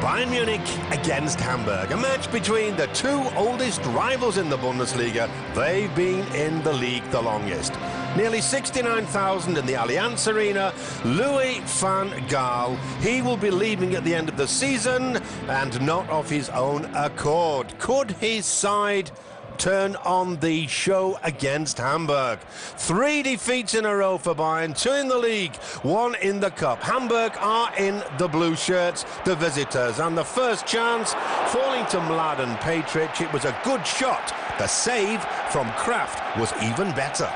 Bayern Munich against Hamburg, a match between the two oldest rivals in the Bundesliga. They've been in the league the longest. Nearly 69,000 in the Allianz Arena. Louis van Gaal, he will be leaving at the end of the season and not of his own accord. Could his side turn on the show against Hamburg? 3 defeats in a row for Bayern, 2 in the league, 1 in the cup. Hamburg are in the blue shirts, the visitors, and the first chance falling to Mladen Petric. It was a good shot. The save from Kraft was even better.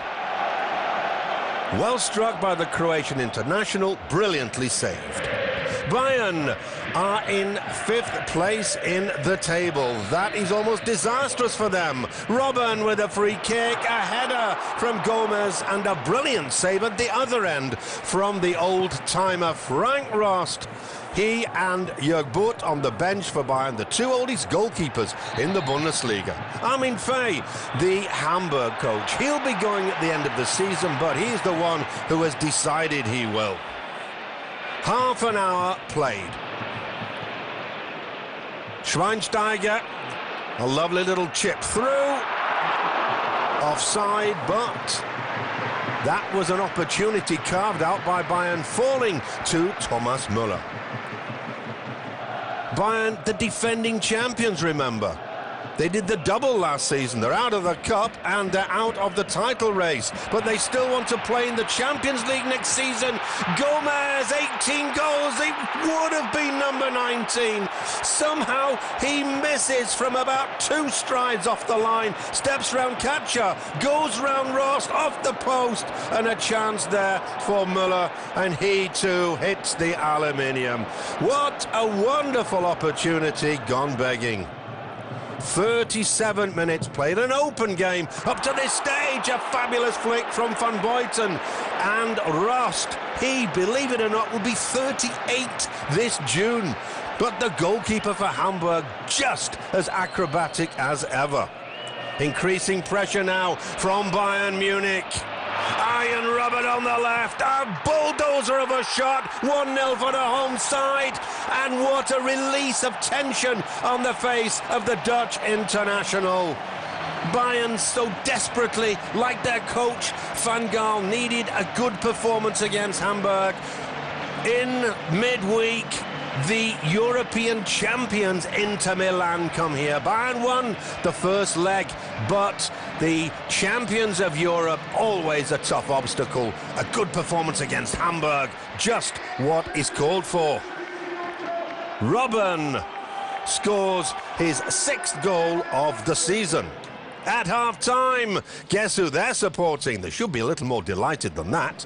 Well struck by the Croatian international, brilliantly saved. Bayern are in 5th place in the table. That is almost disastrous for them. Robben with a free kick, a header from Gomez, and a brilliant save at the other end from the old-timer Frank Rost. He and Jörg Butt on the bench for Bayern, the 2 oldest goalkeepers in the Bundesliga. Armin Fee, the Hamburg coach, he'll be going at the end of the season, but he's the one who has decided he will. Half an hour played. Schweinsteiger, a lovely little chip through. Offside, but that was an opportunity carved out by Bayern, falling to Thomas Müller. Bayern, the defending champions, remember. They did the double last season. They're out of the cup and they're out of the title race, but they still want to play in the Champions League next season. Gomez, 18 goals. He would have been number 19. Somehow he misses from about 2 strides off the line, steps round Katja, goes round Ross, off the post, and a chance there for Müller, and he too hits the aluminium. What a wonderful opportunity gone begging. 37 minutes played, an open game up to this stage. A fabulous flick from Van Buiten, and Rost, he, believe it or not, will be 38 this June, but the goalkeeper for Hamburg just as acrobatic as ever. Increasing pressure now from Bayern Munich. Arjen Robben on the left, a bulldozer of a shot, 1-0 for the home side, and what a release of tension on the face of the Dutch international. Bayern so desperately, like their coach Van Gaal, needed a good performance against Hamburg. In midweek, the European champions Inter Milan come here. Bayern won the first leg, but the champions of Europe, always a tough obstacle. A good performance against Hamburg, just what is called for. Robben scores his 6th goal of the season. At half-time, guess who they're supporting? They should be a little more delighted than that.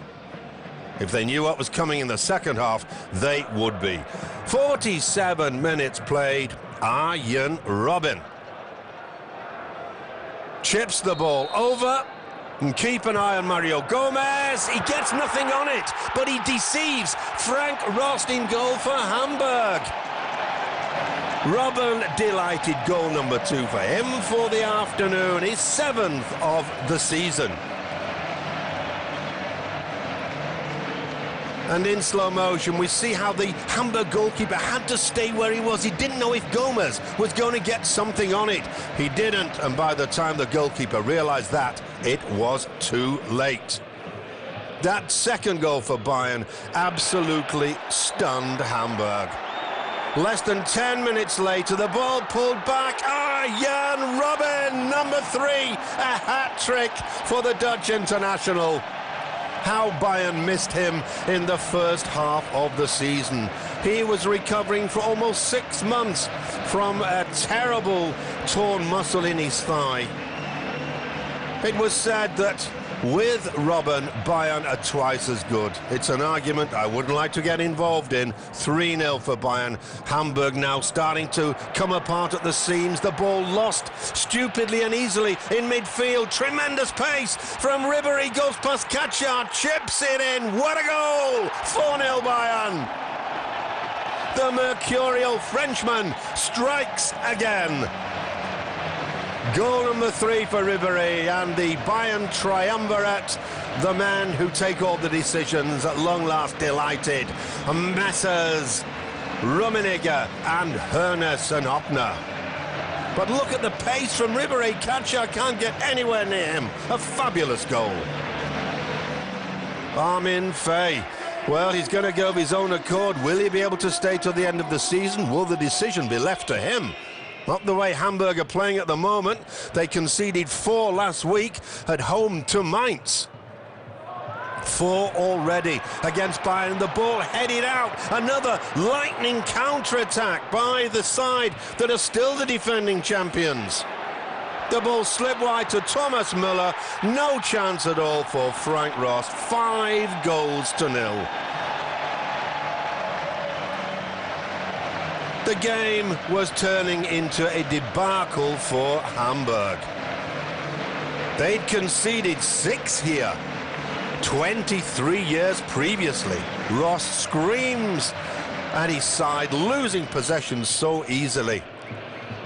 If they knew what was coming in the second half, they would be. 47 minutes played. Arjen Robben chips the ball over, and keep an eye on Mario Gomez. He gets nothing on it, but he deceives Frank Rost in goal for Hamburg. Robben delighted, goal number 2 for him for the afternoon, his 7th of the season. And in slow motion, we see how the Hamburg goalkeeper had to stay where he was. He didn't know if Gomez was going to get something on it. He didn't, and by the time the goalkeeper realised that, it was too late. That second goal for Bayern absolutely stunned Hamburg. Less than 10 minutes later, the ball pulled back. Arjen Robben, number 3, a hat-trick for the Dutch international. How Bayern missed him in the first half of the season. He was recovering for almost 6 months from a terrible torn muscle in his thigh. It was said that with Robben, Bayern are twice as good. It's an argument I wouldn't like to get involved in. 3-0 for Bayern. Hamburg now starting to come apart at the seams. The ball lost stupidly and easily in midfield. Tremendous pace from Ribéry, goes past Katja, chips it in. What a goal! 4-0 Bayern. The mercurial Frenchman strikes again. Goal number 3 for Ribéry, and the Bayern triumvirate, the men who take all the decisions, at long last delighted. Messers, Rummenigge and Hoeneß and Opner. But look at the pace from Ribéry. Katja can't get anywhere near him. A fabulous goal. Armin Fay. Well, he's going to go of his own accord. Will he be able to stay till the end of the season? Will the decision be left to him? Not the way Hamburg are playing at the moment. They conceded 4 last week at home to Mainz. 4 already against Bayern. The ball headed out. Another lightning counter-attack by the side that are still the defending champions. The ball slipped wide to Thomas Müller. No chance at all for Frank Rost. 5 goals to 0. The game was turning into a debacle for Hamburg. They'd conceded 6 here 23 years previously. Rost screams at his side, losing possession so easily.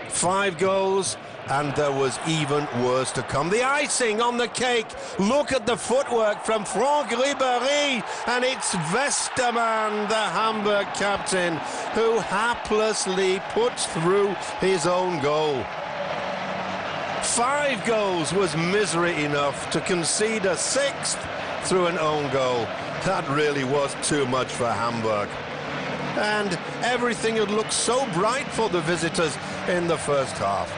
5 goals, and there was even worse to come. The icing on the cake. Look at the footwork from Franck Ribéry, and it's Westermann, the Hamburg captain, who haplessly puts through his own goal. 5 goals was misery enough. To concede a 6th through an own goal, that really was too much for Hamburg. And everything had looked so bright for the visitors in the first half.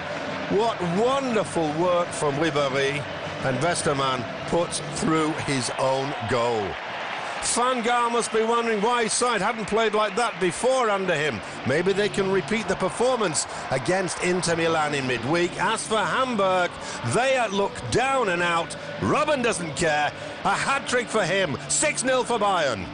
What wonderful work from Ribéry, and Westermann puts through his own goal. Van Gaal must be wondering why his side hadn't played like that before under him. Maybe they can repeat the performance against Inter Milan in midweek. As for Hamburg, they look down and out. Robben doesn't care. A hat-trick for him. 6-0 for Bayern.